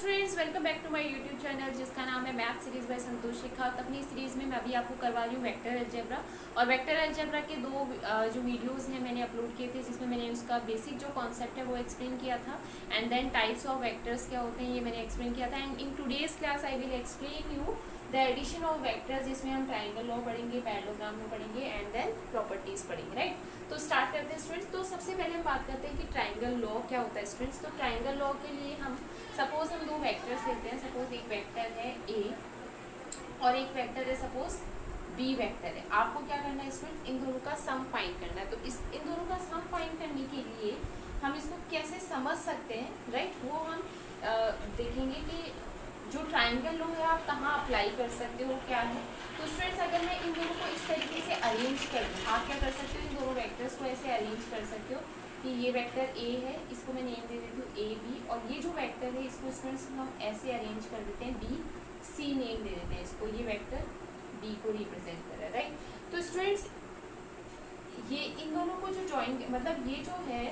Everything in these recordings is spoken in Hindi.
Students, welcome back to my YouTube channel जिसका नाम है math series by Santosh Shekhawat. अपनी सीरीज में मैं अभी आपको करवा रही हूँ वेक्टर अलजेब्रा। और वेक्टर अलजेब्रा के दो जो वीडियोस हैं मैंने अपलोड किए थे, जिसमें मैंने उसका बेसिक जो कॉन्सेप्ट है वो एक्सप्लेन किया था, and then types of vectors क्या होते हैं ये मैंने एक्सप्लेन किया था। And in today's class I will explain you the addition of vectors, जिसमें हम ट्राइंगल लॉ पढ़ेंगे, पैरेललोग्राम में पढ़ेंगे, एंड देन प्रॉपर्टीज पढ़ेंगे। राइट, तो स्टार्ट करते हैं स्टूडेंट्स। तो सबसे पहले हम बात करते हैं कि ट्राइंगल लॉ क्या होता है स्टूडेंट्स। तो ट्राइंगल लॉ के लिए हम सपोज हम दो वेक्टर्स लेते हैं। सपोज एक वेक्टर है ए और एक वेक्टर है सपोज बी वेक्टर है। आपको क्या करना है स्टूडेंट, इन दोनों का सम फाइंड करना है। तो इन दोनों का सम फाइंड करने के लिए हम इसको कैसे समझ सकते हैं, राइट, वो हम देखेंगे कि जो ट्राइंगल लॉ है आप कहाँ अप्लाई कर सकते हो, क्या है। तो स्टूडेंट्स, अगर मैं इन दोनों को इस तरीके से अरेंज कर दूँ, आप क्या कर सकते हो, इन दोनों वेक्टर्स को ऐसे अरेंज कर सकते हो कि ये वेक्टर ए है, इसको मैं नेम दे देती हूँ ए बी, और ये जो वेक्टर है इसको स्टूडेंट्स हम ऐसे अरेंज कर देते हैं बी सी नेम दे देते हैं इसको। ये वेक्टर बी को रिप्रेजेंट कर रहा है, राइट। तो स्टूडेंट्स, ये इन दोनों को जो ज्वाइन, मतलब ये जो है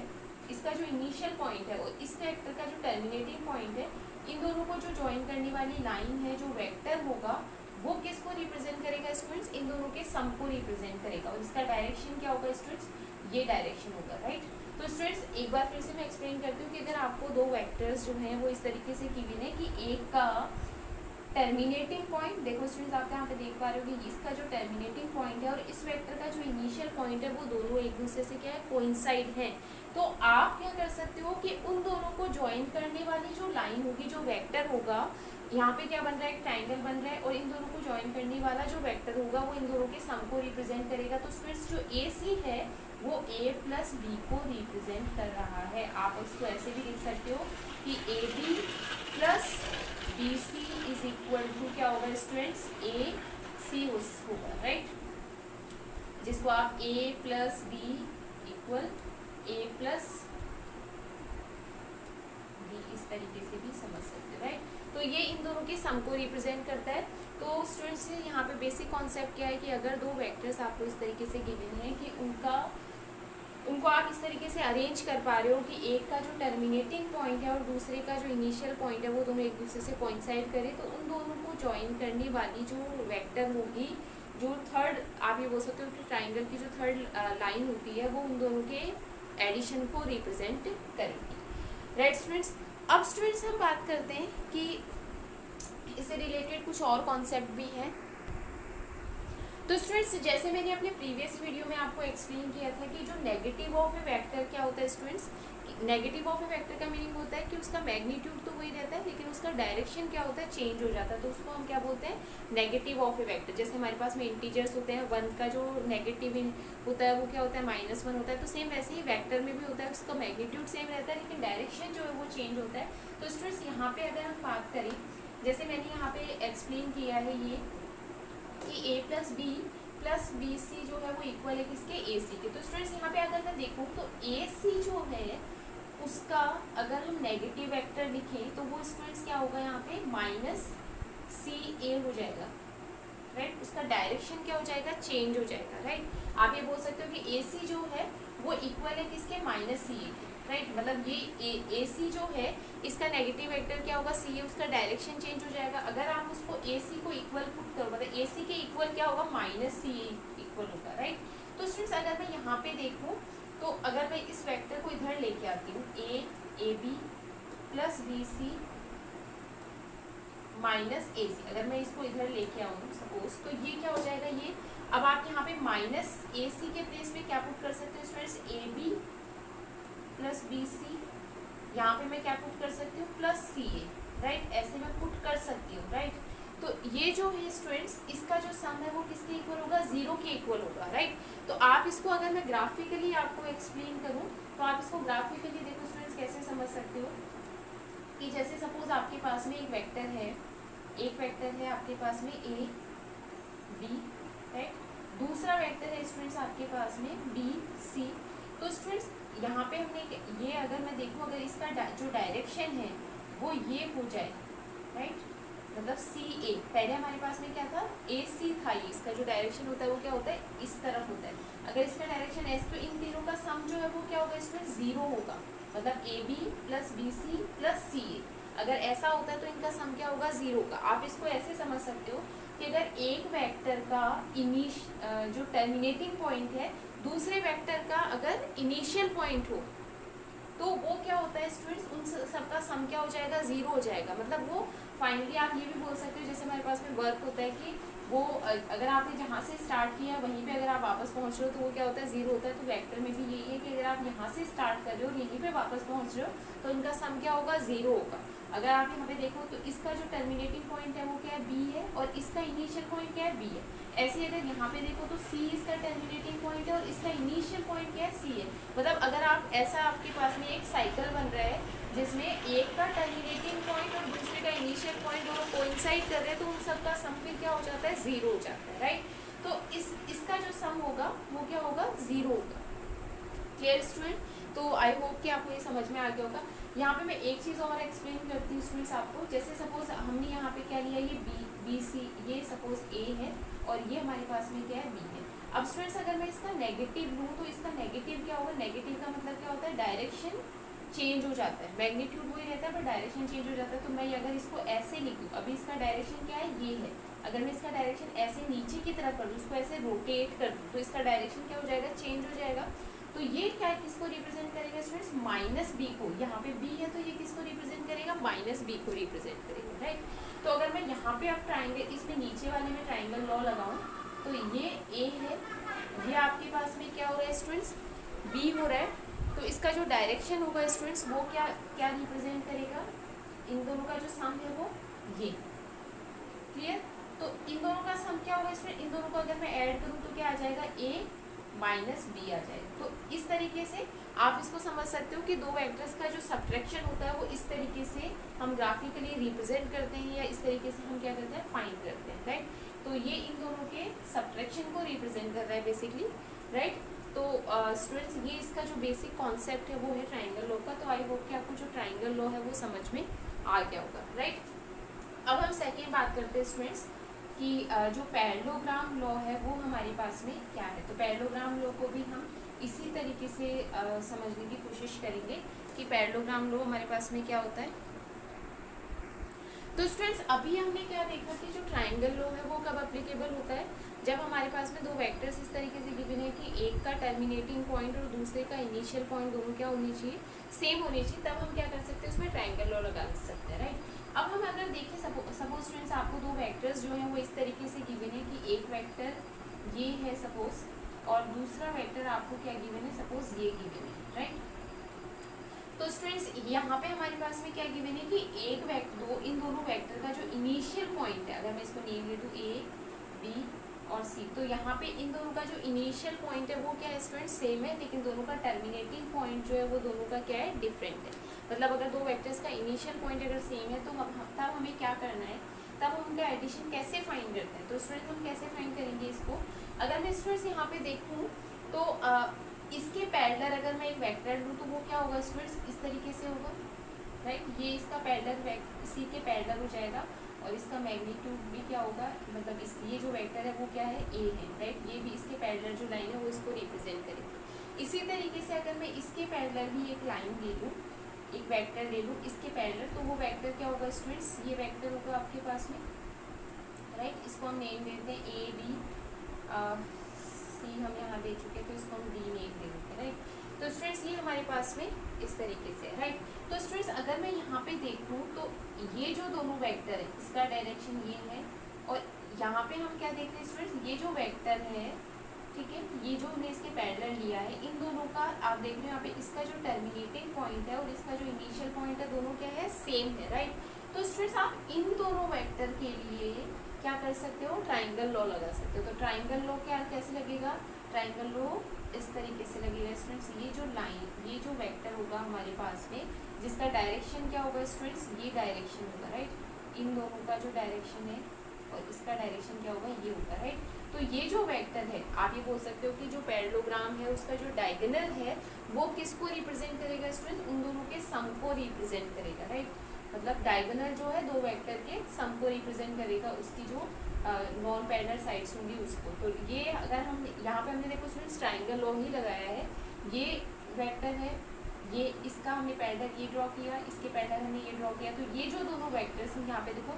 इसका जो इनिशियल पॉइंट है और इस वेक्टर का जो टर्मिनेटिंग पॉइंट है, इन दोनों को जो ज्वाइन करने वाली लाइन है, जो वेक्टर होगा वो किसको रिप्रेजेंट करेगा स्टूडेंट्स, इन दोनों के सम को रिप्रेजेंट करेगा। और इसका डायरेक्शन क्या होगा स्टूडेंट्स, ये डायरेक्शन होगा, राइट। तो स्टूडेंट्स, एक बार फिर से मैं एक्सप्लेन करती हूँ कि अगर आपको दो वेक्टर्स जो हैं वो इस तरीके से गिवन है कि एक का टर्मिनेटिंग पॉइंट, देखो स्टूडेंट्स आप यहाँ पे देख पा रहे हो कि इसका जो टर्मिनेटिंग पॉइंट है और इस वेक्टर का जो इनिशियल पॉइंट है वो दोनों एक दूसरे से क्या है, कोइंसाइड है। तो आप क्या कर सकते हो कि उन दोनों को ज्वाइन करने वाली जो लाइन होगी, जो वेक्टर होगा, यहाँ पे क्या बन रहा है, एक ट्राइंगल बन रहा है, और इन दोनों को ज्वाइन करने वाला जो वेक्टर होगा वो इन दोनों के सम को रिप्रेजेंट करेगा। तो स्टूडेंट्स, जो ए सी है वो ए प्लस बी को रिप्रेजेंट कर रहा है। आप इसको ऐसे भी लिख सकते हो कि A B plus B C is equal to क्या होगा स्टूडेंट्स, ए सी होगा, राइट, जिसको आप A plus B equal A plus B इस तरीके से भी समझ सकते हो, राइट। तो ये इन दोनों के सम को रिप्रेजेंट करता है। तो स्टूडेंट्स, यहाँ पे बेसिक कॉन्सेप्ट क्या है कि अगर दो वेक्टर्स आपको इस तरीके से गिवन है कि उनको आप इस तरीके से अरेंज कर पा रहे हो कि एक का जो टर्मिनेटिंग पॉइंट है और दूसरे का जो इनिशियल पॉइंट है वो दोनों एक दूसरे से कोइंसाइड करे, तो उन दोनों को ज्वाइन करने वाली जो वेक्टर होगी, जो थर्ड, आप ये बोल सकते हो कि ट्राइंगल की जो थर्ड लाइन होती है वो उन दोनों के एडिशन को रिप्रेजेंट करेगी, राइट स्टूडेंट्स। अब स्टूडेंट्स, हम बात करते हैं कि इससे रिलेटेड कुछ और कॉन्सेप्ट भी हैं। तो स्टूडेंट्स, जैसे मैंने अपने प्रीवियस वीडियो में आपको एक्सप्लेन किया था कि जो नेगेटिव ऑफ ए वेक्टर क्या होता है students, negative of A vector का मीनिंग होता है कि उसका मैग्नीट्यूड तो वही रहता है लेकिन उसका डायरेक्शन क्या होता है, चेंज हो जाता है। तो उसको हम क्या बोलते हैं, नेगेटिव ऑफ ए वेक्टर। जैसे हमारे पास में इंटीजर्स होते हैं, 1 का जो नेगेटिव होता है वो क्या होता है, -1 होता है। तो सेम वैसे ही वेक्टर में भी होता है, उसका मैग्नीट्यूड सेम रहता है लेकिन डायरेक्शन जो है वो चेंज होता है। तो स्टूडेंट्स, यहाँ पे अगर हम बात करें, जैसे मैंने यहाँ पे एक्सप्लेन किया है ये कि ए प्लस बी सी जो है वो इक्वल है किसके, ए सी के। तो स्टूडेंट्स, यहाँ पे अगर मैं देखूँ तो ए सी जो है उसका अगर हम नेगेटिव वेक्टर लिखें तो वो स्टूडेंट्स क्या होगा, यहाँ पे -CA हो जाएगा, राइट। उसका डायरेक्शन क्या हो जाएगा, चेंज हो जाएगा, राइट। आप ये बोल सकते हो कि ए सी जो है वो इक्वल है किसके, -CA, राइट। मतलब ये ए सी जो है इसका नेगेटिव वेक्टर क्या होगा, सी ए, उसका डायरेक्शन चेंज हो जाएगा। अगर आप उसको ए सी को इक्वल पुट करो, मतलब ए सी के इक्वल क्या होगा, -CA इक्वल होगा, राइट। तो स्टूडेंट्स, अगर मैं यहाँ पे देखूँ तो अगर मैं इस वेक्टर को इधर लेके आती हूँ, A B plus B C minus A C, अगर मैं इसको इधर लेके आऊँ सपोज, तो ये क्या हो जाएगा, ये अब आप यहाँ पे -AC के प्लेस पे क्या पुट कर सकते हो students, A B plus B C, यहाँ पे मैं क्या पुट कर सकती हूँ, प्लस सी ए, राइट। ऐसे मैं पुट कर सकती हूँ, राइट। तो ये जो है स्टूडेंट्स, इसका जो सम है वो किसके इक्वल होगा, 0 के इक्वल होगा, राइट। तो आप इसको अगर मैं ग्राफिकली आपको एक्सप्लेन करूँ तो आप इसको ग्राफिकली देखो स्टूडेंट्स कैसे समझ सकते हो कि जैसे सपोज आपके पास में एक वेक्टर है आपके पास में ए बी, राइट। दूसरा वेक्टर है स्टूडेंट्स आपके पास में बी सी। तो स्टूडेंट्स, यहाँ पे हमने ये अगर मैं देखूँ, अगर इसका जो डायरेक्शन है वो ये हो जाए, राइट, मतलब सी ए, पहले हमारे पास में क्या था, ए सी था, ये इसका जो डायरेक्शन होता है वो क्या होता है, इस तरफ होता है। अगर इसका डायरेक्शन एस, तो इन तीनों का सम जो है वो क्या होगा, इसमें 0 होगा, मतलब A B plus B C plus C A. अगर ऐसा होता है तो इनका सम क्या होगा, 0 का। आप इसको ऐसे समझ सकते हो कि अगर एक वेक्टर का जो टर्मिनेटिंग पॉइंट है दूसरे वेक्टर का अगर इनिशियल पॉइंट हो तो वो क्या होता है स्टूडेंट्स, उन सबका सम क्या हो जाएगा, 0 हो जाएगा। मतलब वो फाइनली आप ये भी बोल सकते हो जैसे हमारे पास में वर्क होता है कि वो अगर आपने जहाँ से स्टार्ट किया वहीं पे अगर आप वापस पहुँच रहे हो तो वो क्या होता है, 0 होता है। तो वेक्टर में भी यही है कि अगर आप यहाँ से स्टार्ट कर रहे हो और यहीं पे वापस पहुँच रहे हो तो इनका सम क्या होगा, 0 होगा। अगर आप यहाँ पे देखो तो इसका जो टर्मिनेटिंग पॉइंट है वो क्या है, बी है, और इसका इनिशियल पॉइंट क्या है, बी है। ऐसे अगर यहाँ पे देखो तो सी इसका टर्मिनेटिंग पॉइंट है और इसका इनिशियल पॉइंट क्या है, सी है। मतलब अगर आप ऐसा आपके पास में एक साइकिल बन रहा है जिसमें एक का टर्मिनेटिंग पॉइंट और दूसरे का इनिशियल पॉइंट दोनों कोइंसाइड कर रहे हैं तो उन सब का सम फिर क्या हो जाता है, 0 हो जाता है, राइट। तो इसका जो सम होगा वो क्या होगा, 0 होगा। Clear student? तो आई होप कि आपको ये समझ में आ गया होगा। यहाँ पे मैं एक चीज़ और एक्सप्लेन करती हूँ स्टूडेंट्स आपको। जैसे सपोज हमने यहाँ पे क्या लिया, ये बी सी, ये सपोज ए है और ये हमारे पास में क्या है, बी है। अब स्टूडेंट्स अगर मैं इसका नेगेटिव लूँ तो इसका नेगेटिव क्या होगा, नेगेटिव का मतलब क्या होता है, डायरेक्शन चेंज हो जाता है। मैग्नीट्यूड वही रहता है पर डायरेक्शन चेंज हो जाता है। तो मैं अगर इसको ऐसे लिख दूँ, अभी इसका डायरेक्शन क्या है, ये है। अगर मैं इसका डायरेक्शन ऐसे नीचे की तरफ कर दूँ, इसको ऐसे रोटेट कर दूँ तो इसका डायरेक्शन क्या हो जाएगा, चेंज हो जाएगा। तो ये क्या किसको रिप्रेजेंट करेगा स्टूडेंट्स, माइनस बी को। यहाँ पे बी है तो ये किसको रिप्रेजेंट करेगा, माइनस बी को रिप्रेजेंट करेगा, राइट। तो अगर मैं यहाँ पे अब ट्राइंगल, इसमें नीचे वाले में ट्राइंगल लॉ लगाऊं तो ये ए है, ये आपके पास में क्या हो रहा है स्टूडेंट्स, बी हो रहा है। तो इसका जो डायरेक्शन होगा स्टूडेंट्स वो क्या क्या रिप्रेजेंट करेगा, इन दोनों का जो सम है वो ये। क्लियर? तो इन दोनों का सम क्या होगा स्टूडेंट, इन दोनों को अगर मैं ऐड करूँ तो क्या आ जाएगा, ए माइनस बी आ जाएगा। तो इस तरीके से आप इसको समझ सकते हो कि दो वेक्टर्स का जो सब्ट्रैक्शन होता है वो इस तरीके से हम ग्राफिकली रिप्रेजेंट करते हैं, या इस तरीके से हम क्या करते हैं, फाइंड करते हैं, राइट। तो ये इन दोनों के सब्ट्रैक्शन को रिप्रेजेंट कर रहा है बेसिकली, राइट। तो स्टूडेंट्स ये इसका जो बेसिक कॉन्सेप्ट है वो है ट्राइंगल लॉ का। तो आई होप कि आपको जो ट्राइंगल लॉ है वो समझ में आ गया होगा, राइट। अब हम सेकेंड बात करते हैं स्टूडेंट्स कि जो पैरेललोग्राम लॉ है वो हमारे पास में क्या है। तो पैरेललोग्राम लॉ को भी हम इसी तरीके से समझने की कोशिश करेंगे कि पैरेललोग्राम लॉ हमारे पास में क्या होता है। तो स्टूडेंट्स अभी हमने क्या देखा कि जो ट्राइंगल लॉ है वो कब एप्लीकेबल होता है, जब हमारे पास में दो वेक्टर्स इस तरीके से गिवन है कि एक का टर्मिनेटिंग पॉइंट और दूसरे का इनिशियल पॉइंट दोनों क्या होनी चाहिए, सेम होनी चाहिए। तब हम क्या कर सकते हैं, उसमें ट्राइंगल लॉ लगा सकते हैं, राइट। अब हम अगर देखें सपोज स्टूडेंट्स आपको दो वेक्टर्स जो हैं वो इस तरीके से गिवन है कि एक वेक्टर ये है सपोज और दूसरा वेक्टर आपको क्या गिवन है, सपोज ये गिवन है, राइट। तो स्टूडेंट्स यहाँ पे हमारे पास में क्या गिवन है कि एक वेक्टर, इन दोनों वेक्टर का जो इनिशियल पॉइंट है, अगर मैं इसको नेम दे दूँ ए बी और सी, तो यहाँ पे इन दोनों का जो इनिशियल पॉइंट है वो क्या है स्टूडेंट, सेम है, लेकिन दोनों का टर्मिनेटिंग पॉइंट जो है वो दोनों का क्या है, डिफरेंट है। मतलब अगर दो वेक्टर्स का इनिशियल पॉइंट अगर सेम है तो तब हमें क्या करना है, तब हम उनका एडिशन कैसे फाइंड करते हैं। तो स्टूडेंट हम कैसे फाइंड करेंगे इसको, अगर मैं स्टूडेंट्स यहाँ पे देखूँ तो इसके पैरेलल अगर मैं एक वेक्टर लूँ तो वो क्या होगा स्टूडेंट्स, इस तरीके से होगा, राइट। ये इसका पैरेलल इसी के पैरेलल हो जाएगा और इसका मैग्नीट्यूड भी क्या होगा, मतलब ये जो वेक्टर है वो क्या है, ए है, राइट। ये भी इसके पैरेलल जो लाइन है वो इसको रिप्रेजेंट करेगी। इसी तरीके से अगर मैं इसके पैरेलल भी एक लाइन ले लूँ, एक वेक्टर ले लूँ इसके पैरेलल, तो वो वेक्टर क्या होगा स्टूडेंट्स, ये वेक्टर होगा आपके पास में, राइट। इसको हम नेम देते हैं ए बी सी, हम यहाँ दे चुके तो इसको हम डी नेम दे देते हैं, राइट। तो स्टूडेंट्स ये हमारे पास में इस तरीके से, राइट। तो स्टूडेंट्स अगर मैं यहाँ पे देखूँ तो ये जो दोनों वेक्टर है इसका डायरेक्शन ये है, और यहाँ पे हम क्या देख रहे हैं स्टूडेंट्स, ये जो वेक्टर है, ठीक है, ये जो हमने इसके पैरेलल लिया है, इन दोनों का आप देख रहे हो यहाँ पे इसका जो टर्मिनेटिंग पॉइंट है और इसका जो इनिशियल पॉइंट है दोनों क्या है, सेम है, राइट। तो स्टूडेंट्स आप इन दोनों वेक्टर के लिए क्या कर सकते हो, ट्राइंगल लॉ लगा सकते हो। तो ट्राइंगल लॉ क्या कैसे लगेगा, ट्राइंगल लॉ इस तरीके से लगेगा स्टूडेंट्स, ये जो लाइन, ये जो वेक्टर होगा हमारे पास में जिसका डायरेक्शन क्या होगा स्टूडेंट्स, ये डायरेक्शन होगा, राइट। इन दोनों का जो डायरेक्शन है और इसका डायरेक्शन क्या होगा, ये होगा, राइट। तो ये जो वेक्टर है आप ये बोल सकते हो कि जो पैरेललोग्राम है उसका जो डायगोनल है वो किसको रिप्रेजेंट करेगा स्टूडेंट, उन दोनों के सम को रिप्रेजेंट करेगा, राइट। मतलब डायगोनल जो है दो वेक्टर के सम को रिप्रेजेंट करेगा, उसकी जो नॉन पैरेलल साइड्स होंगी उसको। तो ये अगर हम यहाँ पे हमने देखो स्टूडेंट्स ट्राइंगल लॉ ही लगाया है, ये वेक्टर है, ये इसका हमने पैरेलल ये ड्रॉ किया, इसके पैरेलल हमने ये ड्रॉ किया, तो ये जो दोनों वेक्टर्स हैं यहाँ पे देखो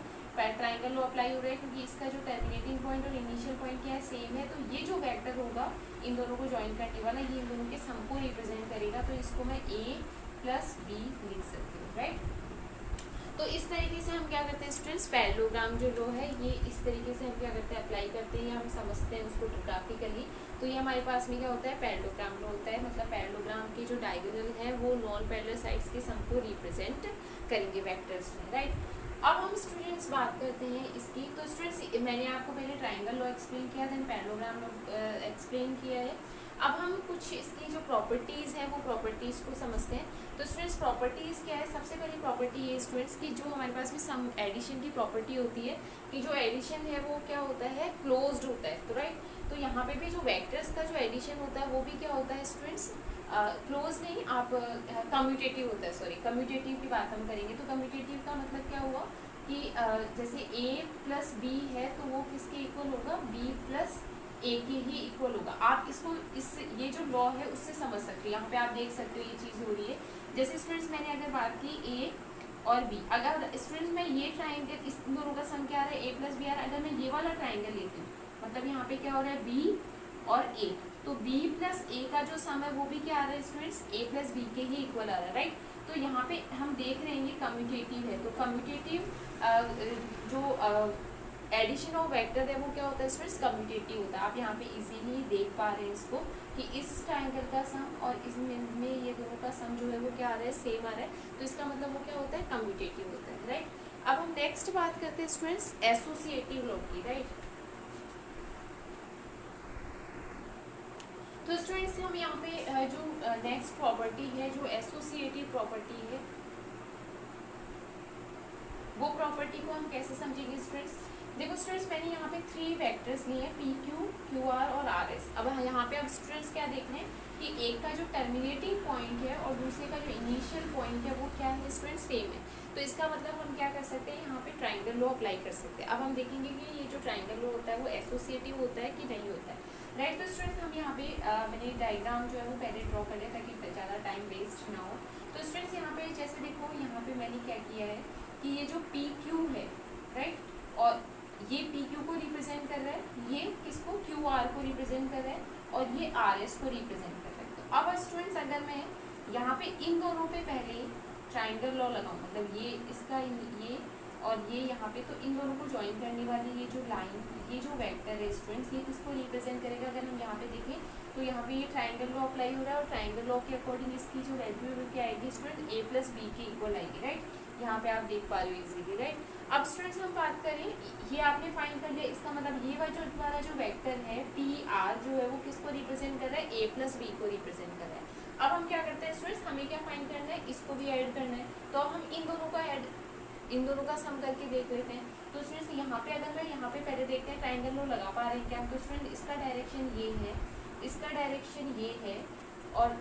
ट्राइंगल लॉ अप्लाई हो रहा है, क्योंकि इसका जो टर्मिनेटिंग पॉइंट और इनिशियल पॉइंट क्या है, सेम है। तो ये जो वेक्टर होगा इन दोनों को ज्वाइन करने वाला, ये इन दोनों के सम को रिप्रेजेंट करेगा। तो इसको मैं a प्लस बी लिख सकती हूँ, राइट। तो इस तरीके से हम क्या करते हैं स्टूडेंट्स, पैरेललोग्राम जो लो है ये इस तरीके से हम क्या करते हैं, अप्लाई करते हैं, हम समझते हैं उसको ग्राफिकली। तो ये हमारे पास में क्या होता है, पैरेललोग्राम लो होता है, मतलब पैरेललोग्राम के जो डायगोनल है वो नॉन पैरेलल साइड्स के सम को रिप्रेजेंट करेंगे वेक्टर्स में, राइट। अब हम स्टूडेंट्स बात करते हैं इसकी। तो स्टूडेंट्स मैंने आपको पहले ट्राइंगल लॉ एक्सप्लेन किया, देन पैरेललोग्राम लॉ एक्सप्लेन किया है। अब हम कुछ इसकी जो प्रॉपर्टीज़ हैं वो प्रॉपर्टीज़ को समझते हैं। तो स्टूडेंट्स प्रॉपर्टीज़ क्या है, सबसे पहली प्रॉपर्टी ये स्टूडेंट्स की जो हमारे पास में सम एडिशन की प्रॉपर्टी होती है कि जो एडिशन है वो क्या होता है, क्लोज्ड होता है, तो राइट। तो यहाँ पे भी जो वेक्टर्स का जो एडिशन होता है वो भी क्या होता है स्टूडेंट्स, क्लोज नहीं, आप कम्यूटेटिव होता है, सॉरी कम्यूटेटिव की बात हम करेंगे। तो कम्यूटेटिव का मतलब क्या हुआ कि जैसे a प्लस बी है तो वो किसके इक्वल होगा, b प्लस ए के ही इक्वल होगा। आप इसको इस ये जो लॉ है उससे समझ सकते हो, यहाँ पे आप देख सकते हो ये चीज़ हो रही है। जैसे स्टूडेंट्स मैंने अगर बात की ए और बी, अगर स्टूडेंट्स मैं ये ट्राइंगल इस दोनों का सम क्या आ रहा है, ए प्लस बी आ रहा है, अगर मैं ये वाला ट्राइंगल लेती हूँ मतलब यहाँ पे क्या हो रहा है बी और ए, तो बी प्लस ए का जो सम है वो भी क्या आ रहा है स्टूडेंट्स, ए प्लस बी के ही इक्वल आ रहा है, राइट। तो यहाँ पे हम देख रहे हैं ये कम्यूटेटिव है, तो कम्यूटेटिव जो एडिशन ऑफ वेक्टर है वो क्या होता है स्टूडेंट्स, कम्यूटेटिव होता है। आप यहाँ पे इजीली देख पा रहे हैं इसको कि इस ट्राइंगल का सम और इसमें ये दोनों का सम जो है वो क्या आ रहा है, सेम आ रहा है। तो इसका मतलब वो क्या होता है, कम्यूटेटिव होता है, राइट। अब हम नेक्स्ट बात करते हैं स्टूडेंट्स एसोसिएटिव लॉ की, राइट। तो स्टूडेंट्स हम यहाँ पे जो नेक्स्ट प्रॉपर्टी है, जो एसोसिएटिव प्रॉपर्टी है, वो प्रॉपर्टी को हम कैसे समझेंगे स्टूडेंट्स। देखो स्टूडेंट्स मैंने यहाँ पे 3 वेक्टर्स लिए हैं, पी क्यू, क्यू आर और आर एस। अब यहाँ पे अब स्टूडेंट्स क्या देख रहे हैं कि एक का जो टर्मिनेटिंग पॉइंट है और दूसरे का जो इनिशियल पॉइंट है वो क्या है स्टूडेंट्स, सेम है। तो इसका मतलब हम क्या कर सकते हैं, यहाँ पे ट्राइंगल लॉ अप्लाई कर सकते हैं। अब हम देखेंगे कि ये जो ट्राइंगल लॉ होता है वो एसोसिएटिव होता है कि नहीं होता है, राइट। तो स्टूडेंट्स हम यहाँ पे मैंने डायग्राम जो है वो पहले ड्रॉ कर लिया ताकि ज़्यादा टाइम वेस्ट ना हो। तो स्टूडेंट्स यहाँ पे जैसे देखो, यहाँ पे मैंने क्या किया है कि ये जो पी क्यू है, राइट, और ये पी क्यू को रिप्रेजेंट कर रहा है, ये किसको, क्यू आर को रिप्रेजेंट कर रहा है, और ये आर एस को रिप्रेजेंट कर रहा है। तो अब स्टूडेंट्स अगर मैं यहाँ पे इन दोनों पे पहले ट्राइंगल लॉ लगाऊं, मतलब ये इसका ये और ये यहाँ पे, तो इन दोनों को ज्वाइन करने वाली ये जो लाइन, ये जो वेक्टर है स्टूडेंट्स, ये किसको रिप्रेजेंट करेगा। अगर हम यहाँ पे देखें तो यहाँ पे ये ट्राइंगल लॉ अप्लाई हो रहा है और ट्राइंगल लॉ के अकॉर्डिंग इसकी जो वैल्यू क्या आएगी स्टूडेंट, ए प्लस बी के इक्वल आएगी, राइट। यहाँ पे आप देख पा रहे हो इजीली, राइट। अब स्टूडेंट्स हम बात करें, ये आपने फाइंड कर लिया, इसका मतलब ये वाला जो हमारा जो वेक्टर है पी आर जो है वो किसको रिप्रेजेंट कर रहा है, ए प्लस बी को रिप्रेजेंट कर रहा है। अब हम क्या करते हैं स्टूडेंट्स, हमें क्या फाइंड करना है, इसको भी ऐड करना है। तो अब हम इन दोनों का सम करके देख लेते हैं। तो स्टूडेंट्स यहाँ पे अगर मैं यहाँ पे पहले देखते हैं ट्राइंगल लॉ लगा पा रहे हैं क्या, तो स्टूडेंट इसका डायरेक्शन ये है, इसका डायरेक्शन ये है, और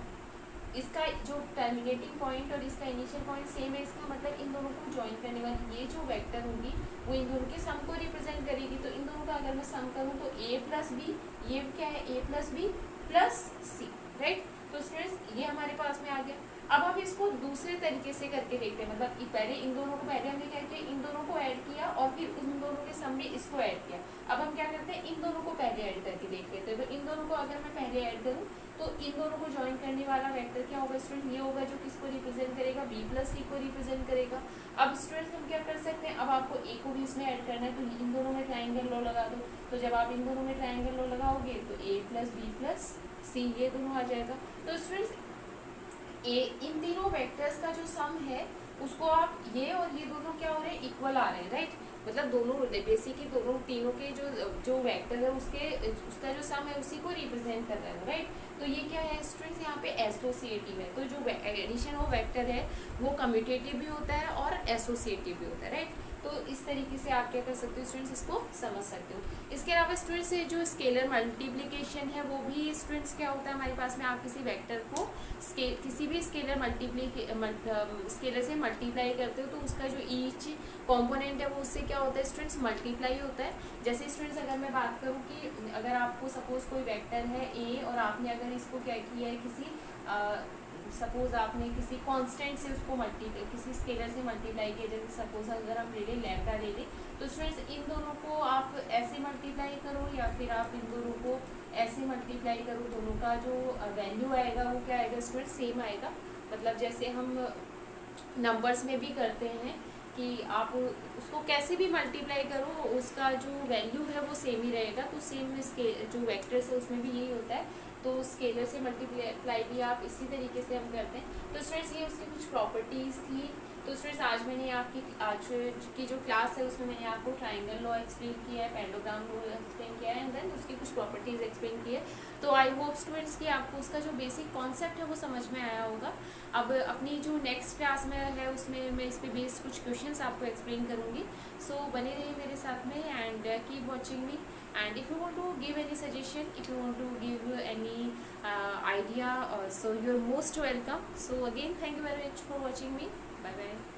इसका जो टर्मिनेटिंग पॉइंट और इसका इनिशियल पॉइंट सेम है। इसका मतलब इन दोनों को ज्वाइन करने वाली ये जो वेक्टर होगी वो इन दोनों के सम को रिप्रेजेंट करेगी। तो इन दोनों का अगर मैं सम करूँ तो ए प्लस बी, ये क्या है, ए प्लस बी प्लस सी, राइट। तो स्टूडेंट्स ये हमारे पास में आ गया। अब हम इसको दूसरे तरीके से करके देखते हैं, मतलब पहले इन दोनों को, पहले हमने क्या किया, इन दोनों को ऐड किया और फिर उन दोनों के सम में इसको ऐड किया। अब हम क्या करते हैं, इन दोनों को पहले ऐड करके देख लेते हैं। तो इन दोनों को अगर मैं पहले ऐड करूँ तो इन दोनों को ज्वाइन करने वाला वेक्टर क्या होगा स्टूडेंट, ये होगा जो किसको रिप्रेजेंट करेगा, बी प्लस सी को रिप्रेजेंट करेगा। अब स्टूडेंट हम क्या कर सकते हैं, अब आपको ए को भी इसमें ऐड करना है, तो इन दोनों में ट्राइंगल लॉ लगा दो। तो जब आप इन दोनों में ट्राइंगल लॉ लगाओगे तो ए प्लस बी प्लस सी ये दोनों आ जाएगा। तो स्टूडेंट्स इन तीनों वेक्टर्स का जो सम है उसको आप ये और ये दोनों क्या हो रहे हैं, इक्वल आ रहे हैं, राइट। मतलब दोनों बेसिकली दोनों तीनों के जो वेक्टर है उसका जो सम है उसी को रिप्रेजेंट कर रहा है, राइट। तो ये क्या है स्टूडेंट्स, यहाँ पे एसोसिएटिव है। तो जो एडिशन ऑफ वेक्टर है वो कम्यूटेटिव भी होता है और एसोसिएटिव भी होता है, राइट। तो इस तरीके से आप क्या कर सकते हो स्टूडेंट्स, इसको समझ सकते हो। इसके अलावा स्टूडेंट्स जो स्केलर मल्टीप्लिकेशन है वो भी स्टूडेंट्स क्या होता है हमारे पास में, आप किसी वेक्टर को किसी भी स्केलर स्केलर से मल्टीप्लाई करते हो तो उसका जो ईच कंपोनेंट है वो उससे क्या होता है स्टूडेंट्स, मल्टीप्लाई होता है। जैसे स्टूडेंट्स अगर मैं बात करूँ कि अगर आपको सपोज कोई वेक्टर है ए और आपने अगर इसको क्या किया है किसी सपोज आपने किसी कांस्टेंट से उसको किसी स्केलर से मल्टीप्लाई किया, जैसे सपोज अगर हम ले लें लैम्डा ले लें, तो स्टूडेंट्स इन दोनों को आप ऐसे मल्टीप्लाई करो या फिर आप इन दोनों को ऐसे मल्टीप्लाई करो, दोनों का जो वैल्यू आएगा वो क्या आएगा स्टूडेंट, सेम आएगा। मतलब जैसे हम नंबर्स में भी करते हैं कि आप उसको कैसे भी मल्टीप्लाई करो, उसका जो वैल्यू है वो सेम ही रहेगा। तो सेम इसके जो वेक्टर्स है उसमें भी यही होता है। तो स्केलर से मल्टीप्लाई भी आप इसी तरीके से हम करते हैं। तो स्टूडेंट्स ये उसकी कुछ प्रॉपर्टीज़ थी। तो स्टूडेंट्स आज की जो क्लास है उसमें मैंने आपको ट्राइंगल लॉ एक्सप्लेन किया है, पैरेललोग्राम लॉ एक्सप्लेन किया है, एंड देन उसकी कुछ प्रॉपर्टीज़ एक्सप्लेन की है। तो आई होप स्टूडेंट्स कि आपको उसका जो बेसिक कॉन्सेप्ट है वो समझ में आया होगा। अब अपनी जो नेक्स्ट क्लास में है उसमें मैं इस पे बेस्ड कुछ क्वेश्चंस आपको एक्सप्लेन करूँगी। सो बने रहिए मेरे साथ में and keep watching me. And if you want to give any suggestion, if you want to give any idea, so you're most welcome. So again, thank you very much for watching me. Bye bye.